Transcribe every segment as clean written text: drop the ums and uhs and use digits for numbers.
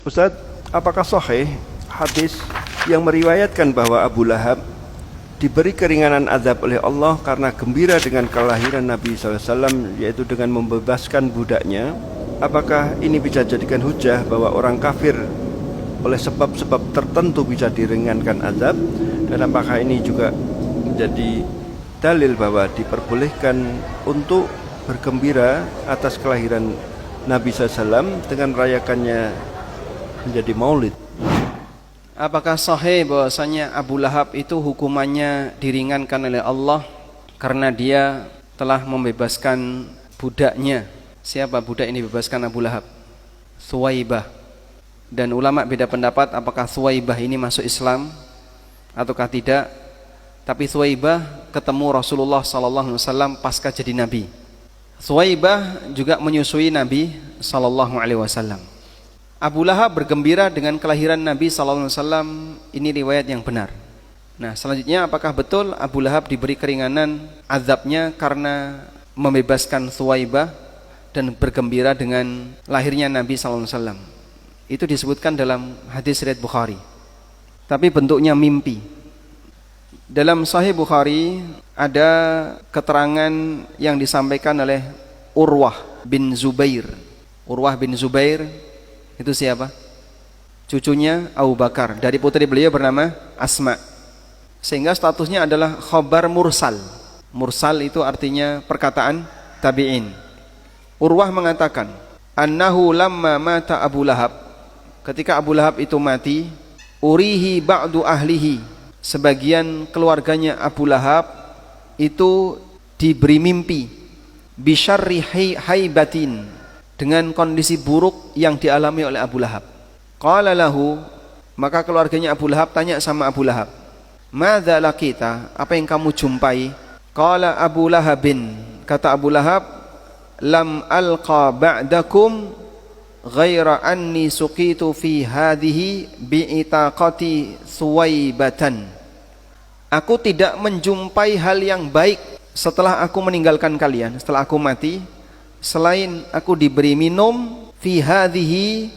Ustaz, apakah sahih hadis yang meriwayatkan bahwa Abu Lahab diberi keringanan azab oleh Allah karena gembira dengan kelahiran Nabi SAW, yaitu dengan membebaskan budaknya? Apakah ini bisa dijadikan hujah bahwa orang kafir oleh sebab-sebab tertentu bisa diringankan azab? Dan apakah ini juga menjadi dalil bahwa diperbolehkan untuk bergembira atas kelahiran Nabi SAW dengan merayakannya menjadi maulid? Apakah sahih bahwasanya Abu Lahab itu hukumannya diringankan oleh Allah karena dia telah membebaskan budaknya? Siapa budak ini dibebaskan Abu Lahab? Thuwaibah. Dan ulama beda pendapat apakah Thuwaibah ini masuk Islam ataukah tidak. Tapi Thuwaibah ketemu Rasulullah SAW pasca jadi Nabi. Thuwaibah juga menyusui Nabi SAW. Abu Lahab bergembira dengan kelahiran Nabi SAW. Ini riwayat yang benar. Nah, selanjutnya apakah betul Abu Lahab diberi keringanan azabnya karena membebaskan Thuwaibah dan bergembira dengan lahirnya Nabi SAW? Itu disebutkan dalam hadis riwayat Bukhari, tapi bentuknya mimpi. Dalam Sahih Bukhari ada keterangan yang disampaikan oleh Urwah bin Zubair. Urwah bin Zubair itu siapa? Cucunya Abu Bakar, dari putri beliau bernama Asma. Sehingga statusnya adalah khabar mursal. Mursal itu artinya perkataan tabi'in. Urwah mengatakan, annahu lamma mata Abu Lahab, ketika Abu Lahab itu mati, urihi ba'du ahlihi, sebagian keluarganya Abu Lahab itu diberi mimpi bisyarri haibatin, dengan kondisi buruk yang dialami oleh Abu Lahab. Qala lahu, maka keluarganya Abu Lahab tanya sama Abu Lahab, madza laqita, apa yang kamu jumpai? Qala Abu Lahabin, kata Abu Lahab, lam alqa ba'dakum ghaira anni suqitu fi hadhihi bi'itaqati Thuwaibatan. Aku tidak menjumpai hal yang baik setelah aku meninggalkan kalian, setelah aku mati, selain aku diberi minum fi hadhihi,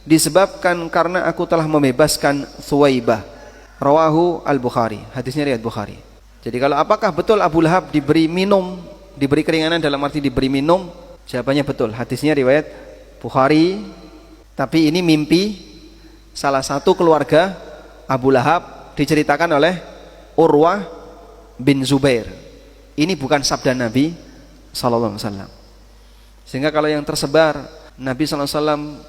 disebabkan karena aku telah membebaskan Thuwaibah. Rawahu al-Bukhari, hadisnya riwayat Bukhari. Jadi kalau apakah betul Abu Lahab diberi minum, diberi keringanan dalam arti diberi minum? Jawabannya betul, hadisnya riwayat Bukhari. Tapi ini mimpi salah satu keluarga Abu Lahab, diceritakan oleh Urwah bin Zubair. Ini bukan sabda Nabi SAW. Sehingga kalau yang tersebar Nabi SAW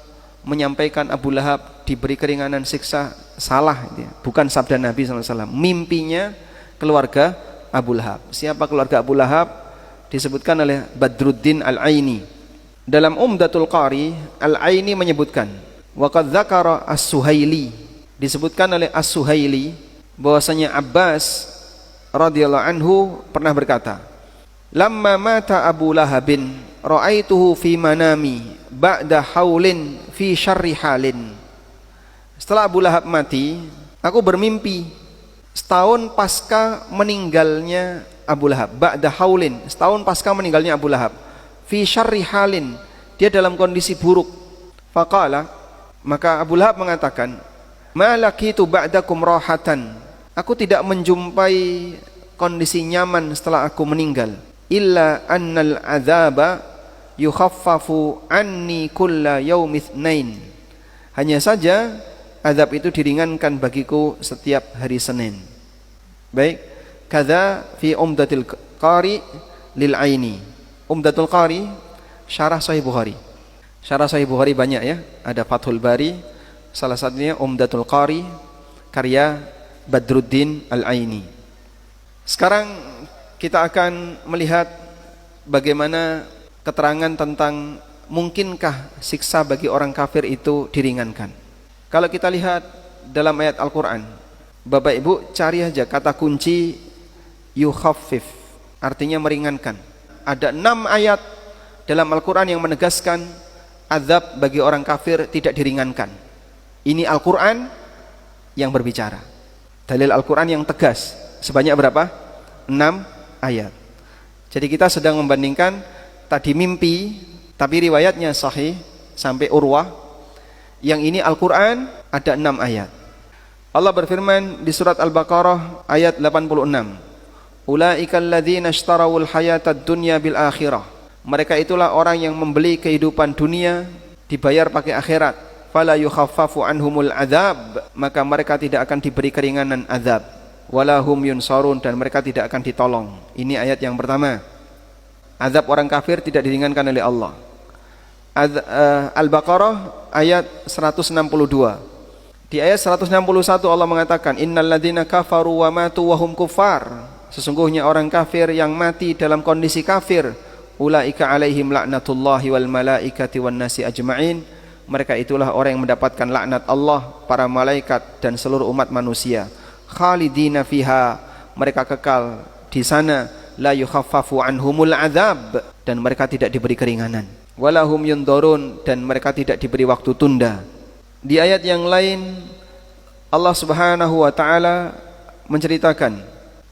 menyampaikan Abu Lahab diberi keringanan siksa, salah, bukan sabda Nabi SAW. Mimpinya keluarga Abu Lahab. Siapa keluarga Abu Lahab? Disebutkan oleh Badruddin Al-Aini. Dalam Umdatul Qari, Al-Aini menyebutkan, waqad dzakara As-Suhaili, disebutkan oleh As-Suhaili bahwasanya Abbas radhiyallahu anhu pernah berkata, lamma mata Abu Lahabin ra'aituhu fi manami ba'da haulin fi syarri halin. Setelah Abu Lahab mati, aku bermimpi setahun pasca meninggalnya Abu Lahab. Ba'da haulin, setahun pasca meninggalnya Abu Lahab, fi syarri halin, dia dalam kondisi buruk. Faqala, maka Abu Lahab mengatakan, ma laqitu ba'dakum rahatan, aku tidak menjumpai kondisi nyaman setelah aku meninggal, illa annal adzaba yukhaffafu anni kulla yaumi itsnain, hanya saja azab itu diringankan bagiku setiap hari Senin. Baik, kadza fi Umdatul Qari lil Aini. Umdatul Qari syarah Sahih Bukhari. Syarah Sahih Bukhari banyak ya, ada Fathul Bari, salah satunya Umdatul Qari karya Badruddin Al-Aini. Sekarang kita akan melihat bagaimana keterangan tentang mungkinkah siksa bagi orang kafir itu diringankan. Kalau kita lihat dalam ayat Al-Quran, Bapak Ibu cari aja kata kunci yukhaffif, artinya meringankan. Ada 6 ayat dalam Al-Quran yang menegaskan azab bagi orang kafir tidak diringankan. Ini Al-Quran yang berbicara, dalil Al-Quran yang tegas. Sebanyak berapa? 6 ayat. Jadi kita sedang membandingkan tadi mimpi, tapi riwayatnya sahih sampai Urwah. Yang ini Al-Quran ada 6 ayat. Allah berfirman di surat Al-Baqarah ayat 86. Ulaika alladzina ishtarawul hayatad dunya bil akhirah. Mereka itulah orang yang membeli kehidupan dunia dibayar pakai akhirat. Fala yukhaffafu anhumul adzab, maka mereka tidak akan diberi keringanan azab. Wala hum yunsarun, dan mereka tidak akan ditolong. Ini ayat yang pertama. Azab orang kafir tidak diringankan oleh Allah. Al-Baqarah ayat 162. Di ayat 161 Allah mengatakan, Innal ladzina kafaru wa matu wa hum kuffar. Sesungguhnya orang kafir yang mati dalam kondisi kafir, ulaika alaihim laknatullahi wal malaikati wan nasi ajma'in. Mereka itulah orang yang mendapatkan laknat Allah, para malaikat dan seluruh umat manusia. Khalidina fiha, mereka kekal di sana. La yukhaffafu anhumul adzab, dan mereka tidak diberi keringanan. Walahum yundorun, dan mereka tidak diberi waktu tunda. Di ayat yang lain Allah Subhanahu wa taala menceritakan,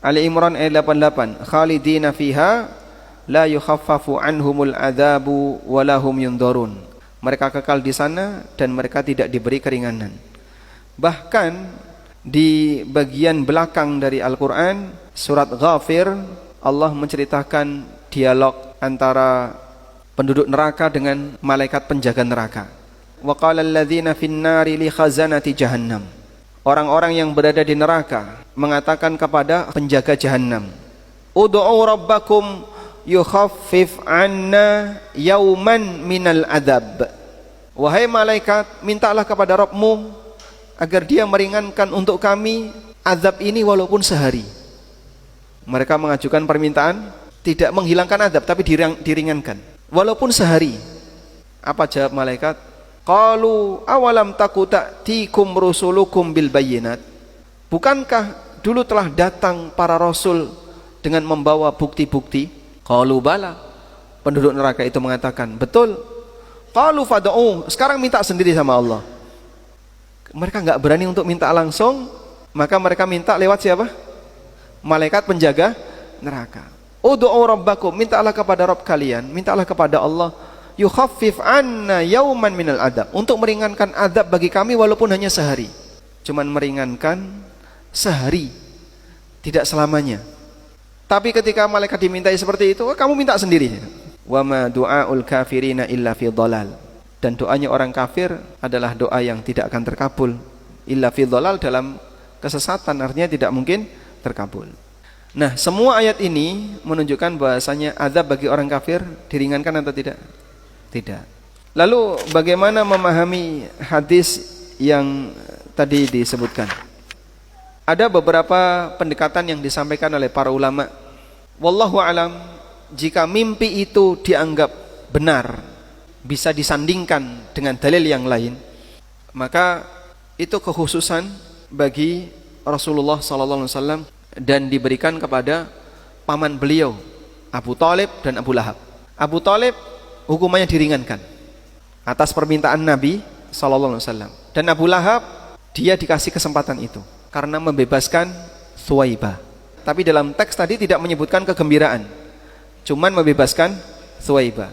Ali Imran ayat 88, khalidina fiha la yukhaffafu anhumul adzabu walahum yundorun. Mereka kekal di sana dan mereka tidak diberi keringanan. Bahkan di bagian belakang dari Al-Quran, surat Ghafir, Allah menceritakan dialog antara penduduk neraka dengan malaikat penjaga neraka. Wa qala alladzina fin nari li khazanati jahannam. Orang-orang yang berada di neraka mengatakan kepada penjaga jahanam, ud'u rabbakum yukhaffif 'anna yauman minal adzab. Wahai malaikat, mintalah kepada Rabbmu agar dia meringankan untuk kami azab ini walaupun sehari. Mereka mengajukan permintaan tidak menghilangkan azab tapi diringankan walaupun sehari. Apa jawab malaikat? Qalu awalam taku ta'tikum rusulukum bil bayyinat. Bukankah dulu telah datang para rasul dengan membawa bukti-bukti? Qalu bala. Penduduk neraka itu mengatakan, betul. Qalu fad'u, sekarang minta sendiri sama Allah. Mereka enggak berani untuk minta langsung, maka mereka minta lewat siapa? Malaikat penjaga neraka. Ud'u rabbakum, mintalah kepada Rabb kalian, mintalah kepada Allah, yukhaffif 'anna yauman minal adab, untuk meringankan adab bagi kami walaupun hanya sehari. Cuman meringankan sehari, tidak selamanya. Tapi ketika malaikat dimintai seperti itu, kamu minta sendiri. Wa ma du'aul kafirina illa fi dhalal. Dan doanya orang kafir adalah doa yang tidak akan terkabul. Illa fi dhalal, dalam kesesatan, artinya tidak mungkin terkabul. Nah, semua ayat ini menunjukkan bahasanya azab bagi orang kafir diringankan atau tidak? Tidak. Lalu bagaimana memahami hadis yang tadi disebutkan? Ada beberapa pendekatan yang disampaikan oleh para ulama. Wallahu alam, jika mimpi itu dianggap benar, bisa disandingkan dengan dalil yang lain, maka itu kekhususan bagi Rasulullah SAW dan diberikan kepada paman beliau Abu Thalib dan Abu Lahab. Abu Thalib hukumannya diringankan atas permintaan Nabi SAW, dan Abu Lahab dia dikasih kesempatan itu karena membebaskan Thuwaibah. Tapi dalam teks tadi tidak menyebutkan kegembiraan, cuman membebaskan Thuwaibah.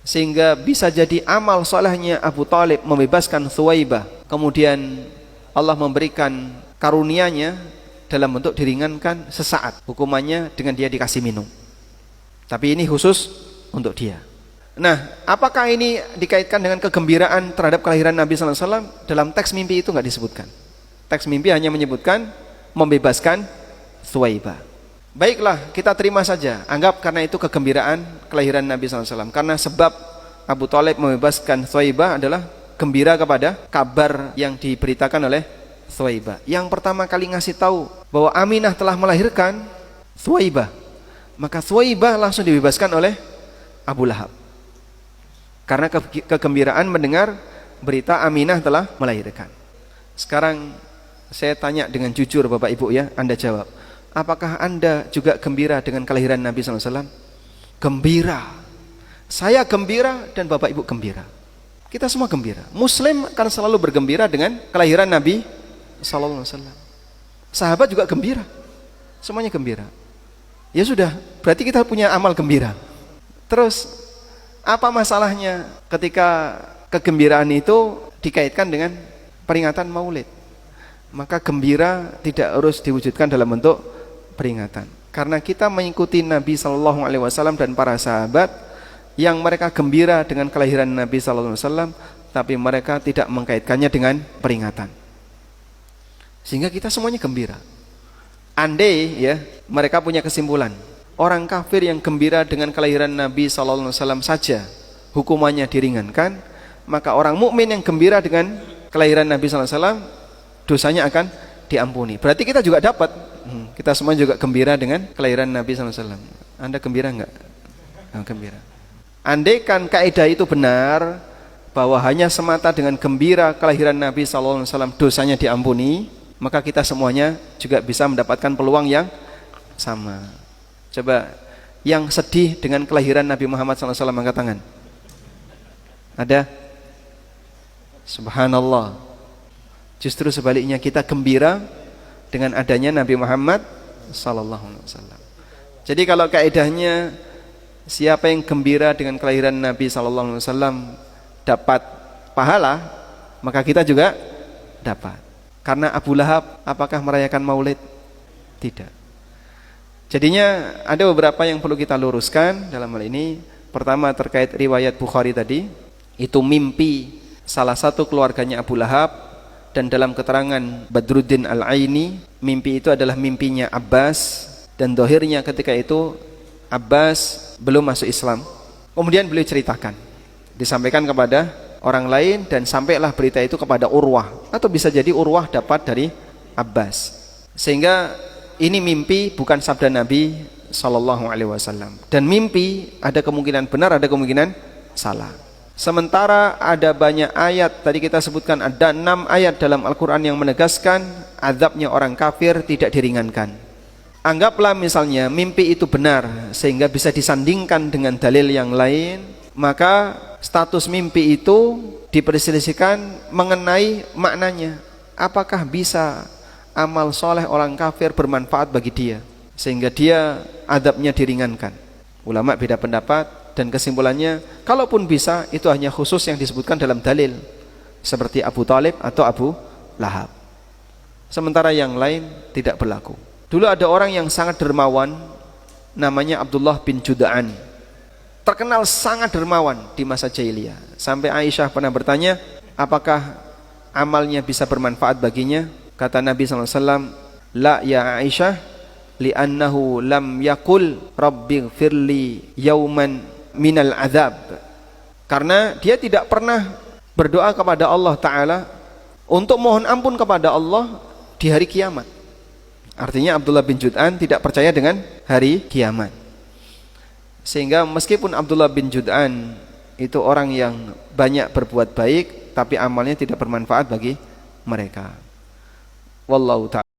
Sehingga bisa jadi amal solehnya Abu Thalib membebaskan Thuwaibah, kemudian Allah memberikan karunia-Nya dalam bentuk diringankan sesaat hukumannya dengan dia dikasih minum. Tapi ini khusus untuk dia. Nah, apakah ini dikaitkan dengan kegembiraan terhadap kelahiran Nabi SAW? Dalam teks mimpi itu nggak disebutkan. Teks mimpi hanya menyebutkan membebaskan Thuwaibah. Baiklah, kita terima saja, anggap karena itu kegembiraan kelahiran Nabi SAW. Karena sebab Abu Thalib membebaskan Thuwaibah adalah gembira kepada kabar yang diberitakan oleh Thuwaibah. Yang pertama kali ngasih tahu bahwa Aminah telah melahirkan Thuwaibah, maka Thuwaibah langsung dibebaskan oleh Abu Lahab. Karena kegembiraan mendengar berita Aminah telah melahirkan. Sekarang saya tanya dengan jujur Bapak Ibu ya, Anda jawab. Apakah Anda juga gembira dengan kelahiran Nabi SAW? Gembira. Saya gembira dan Bapak Ibu gembira. Kita semua gembira. Muslim akan selalu bergembira dengan kelahiran Nabi SAW. Sahabat juga gembira. Semuanya gembira. Ya sudah, berarti kita punya amal gembira. Terus, apa masalahnya ketika kegembiraan itu dikaitkan dengan peringatan Maulid. Maka gembira tidak harus diwujudkan dalam bentuk peringatan. Karena kita mengikuti Nabi sallallahu alaihi wasallam dan para sahabat yang mereka gembira dengan kelahiran Nabi sallallahu alaihi wasallam, tapi mereka tidak mengkaitkannya dengan peringatan. Sehingga kita semuanya gembira. Andai ya, mereka punya kesimpulan, orang kafir yang gembira dengan kelahiran Nabi sallallahu alaihi wasallam saja hukumannya diringankan, maka orang mukmin yang gembira dengan kelahiran Nabi sallallahu alaihi wasallam dosanya akan diampuni. Berarti kita juga dapat. Kita semua juga gembira dengan kelahiran Nabi sallallahu alaihi wasallam. Anda gembira enggak? Gembira. Andaikan kaidah itu benar, bahwa hanya semata dengan gembira kelahiran Nabi sallallahu alaihi wasallam dosanya diampuni, maka kita semuanya juga bisa mendapatkan peluang yang sama. Coba yang sedih dengan kelahiran Nabi Muhammad sallallahu alaihi wasallam angkat tangan. Ada? Subhanallah. Justru sebaliknya kita gembira dengan adanya Nabi Muhammad sallallahu alaihi wasallam. Jadi kalau kaidahnya siapa yang gembira dengan kelahiran Nabi sallallahu alaihi wasallam dapat pahala, maka kita juga dapat. Karena Abu Lahab apakah merayakan Maulid? Tidak. Jadinya ada beberapa yang perlu kita luruskan dalam hal ini. Pertama terkait riwayat Bukhari tadi, itu mimpi salah satu keluarganya Abu Lahab. Dan dalam keterangan Badruddin Al-Aini, mimpi itu adalah mimpinya Abbas, dan dohirnya ketika itu Abbas belum masuk Islam. Kemudian beliau ceritakan, disampaikan kepada orang lain, dan sampailah berita itu kepada Urwah, atau bisa jadi Urwah dapat dari Abbas. Sehingga ini mimpi bukan sabda Nabi sallallahu alaihi wasallam. Dan mimpi ada kemungkinan benar, ada kemungkinan salah. Sementara ada banyak ayat, tadi kita sebutkan ada 6 ayat dalam Al-Quran yang menegaskan azabnya orang kafir tidak diringankan. Anggaplah misalnya mimpi itu benar sehingga bisa disandingkan dengan dalil yang lain, maka status mimpi itu diperselisihkan mengenai maknanya. Apakah bisa amal soleh orang kafir bermanfaat bagi dia sehingga dia azabnya diringankan? Ulama beda pendapat. Dan kesimpulannya, kalaupun bisa, itu hanya khusus yang disebutkan dalam dalil, seperti Abu Talib atau Abu Lahab. Sementara yang lain tidak berlaku. Dulu ada orang yang sangat dermawan, namanya Abdullah bin Juda'an. Terkenal sangat dermawan di masa jahiliyah. Sampai Aisyah pernah bertanya, apakah amalnya bisa bermanfaat baginya? Kata Nabi SAW, la ya Aisyah, li'annahu lam yakul rabbighfirli yauman minal azab. Karena dia tidak pernah berdoa kepada Allah Ta'ala untuk mohon ampun kepada Allah di hari kiamat. Artinya Abdullah bin Jud'an tidak percaya dengan hari kiamat. Sehingga meskipun Abdullah bin Jud'an itu orang yang banyak berbuat baik, tapi amalnya tidak bermanfaat bagi mereka. Wallahu ta'ala